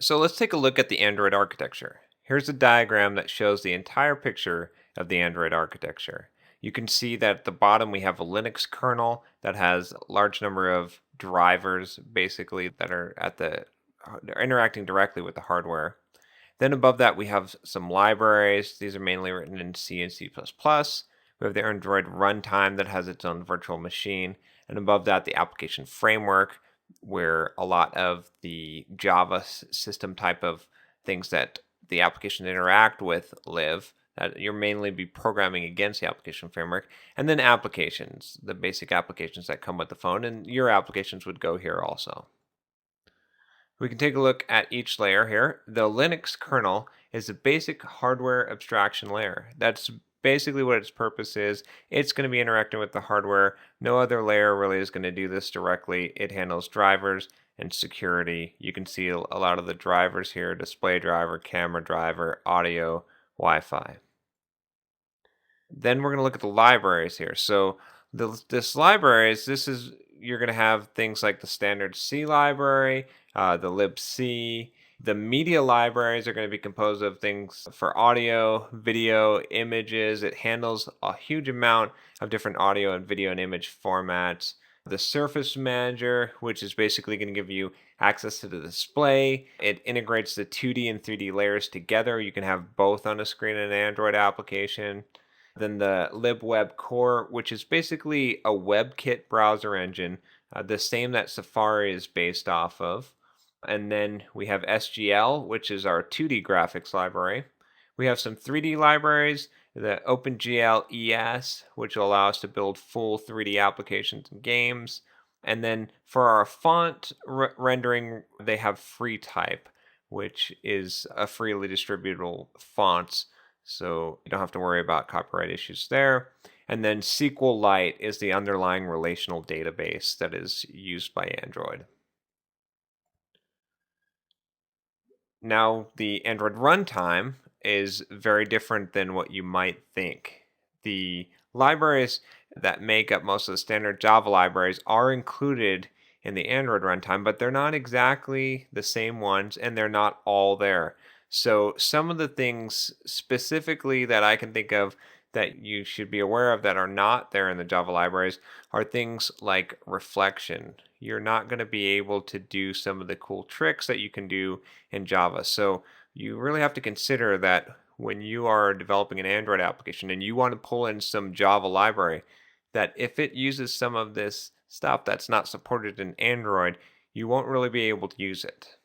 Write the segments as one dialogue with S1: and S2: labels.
S1: So let's take a look at the Android architecture. Here's a diagram that shows the entire picture of the Android architecture. You can see that at the bottom we have a Linux kernel that has a large number of drivers basically that are they're interacting directly with the hardware. Then above that we have some libraries. These are mainly written in C and C++. We have the Android runtime that has its own virtual machine, and above that the application framework where a lot of the Java system type of things that the application interact with live. That you're mainly be programming against the application framework, and then applications, the basic applications that come with the phone, and your applications would go here also. We can take a look at each layer here. The Linux kernel is a basic hardware abstraction layer. That's basically what its purpose is. It's going to be interacting with the hardware. No other layer really is going to do this directly. It handles drivers and security. You can see a lot of the drivers here: display driver, camera driver, audio, Wi-Fi. Then we're going to look at the libraries here. So this libraries, you're going to have things like the standard C library, the libc. The media libraries are going to be composed of things for audio, video, images. It handles a huge amount of different audio and video and image formats. The Surface Manager, which is basically going to give you access to the display. It integrates the 2D and 3D layers together. You can have both on a screen in an Android application. Then the LibWeb Core, which is basically a WebKit browser engine, the same that Safari is based off of. And then we have SGL, which is our 2D graphics library. We have some 3D libraries, the OpenGL ES, which will allow us to build full 3D applications and games. And then for our font rendering, they have FreeType, which is a freely distributable fonts, so you don't have to worry about copyright issues there. And then SQLite is the underlying relational database that is used by Android. Now, the Android runtime is very different than what you might think. The libraries that make up most of the standard Java libraries are included in the Android runtime, but they're not exactly the same ones, and they're not all there. So some of the things specifically that I can think of that you should be aware of that are not there in the Java libraries are things like reflection. You're not going to be able to do some of the cool tricks that you can do in Java. So you really have to consider that when you are developing an Android application and you want to pull in some Java library, that if it uses some of this stuff that's not supported in Android, you won't really be able to use it.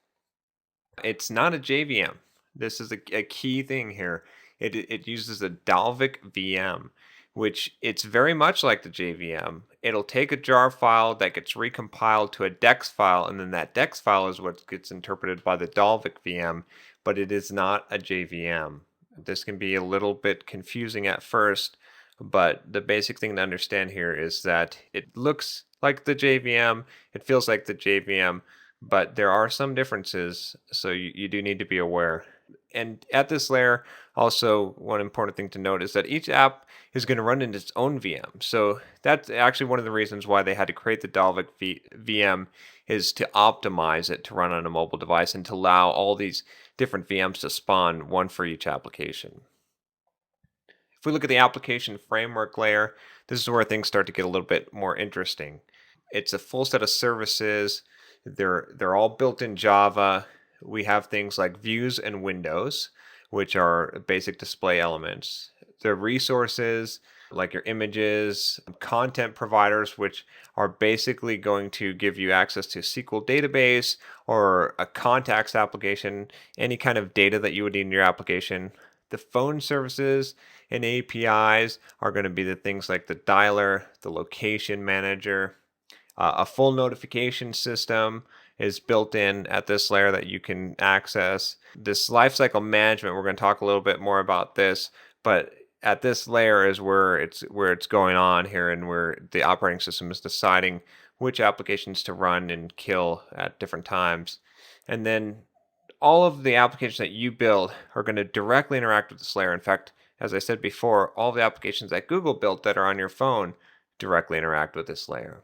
S1: It's not a JVM. This is a key thing here. It uses a Dalvik VM, which it's very much like the JVM. It'll take a jar file that gets recompiled to a DEX file, and then that DEX file is what gets interpreted by the Dalvik VM, but it is not a JVM. This can be a little bit confusing at first, but the basic thing to understand here is that it looks like the JVM, it feels like the JVM, but there are some differences, so you do need to be aware. And at this layer, also one important thing to note is that each app is going to run in its own VM. So that's actually one of the reasons why they had to create the Dalvik VM, is to optimize it to run on a mobile device and to allow all these different VMs to spawn, one for each application. If we look at the application framework layer, this is where things start to get a little bit more interesting. It's a full set of services. They're all built in Java. We have things like views and windows, which are basic display elements. The resources, like your images, content providers, which are basically going to give you access to a SQL database or a contacts application, any kind of data that you would need in your application. The phone services and APIs are going to be the things like the dialer, the location manager. A full notification system is built in at this layer that you can access. This lifecycle management, we're going to talk a little bit more about this, but at this layer is where it's going on here, and where the operating system is deciding which applications to run and kill at different times. And then all of the applications that you build are going to directly interact with this layer. In fact, as I said before, all the applications that Google built that are on your phone directly interact with this layer.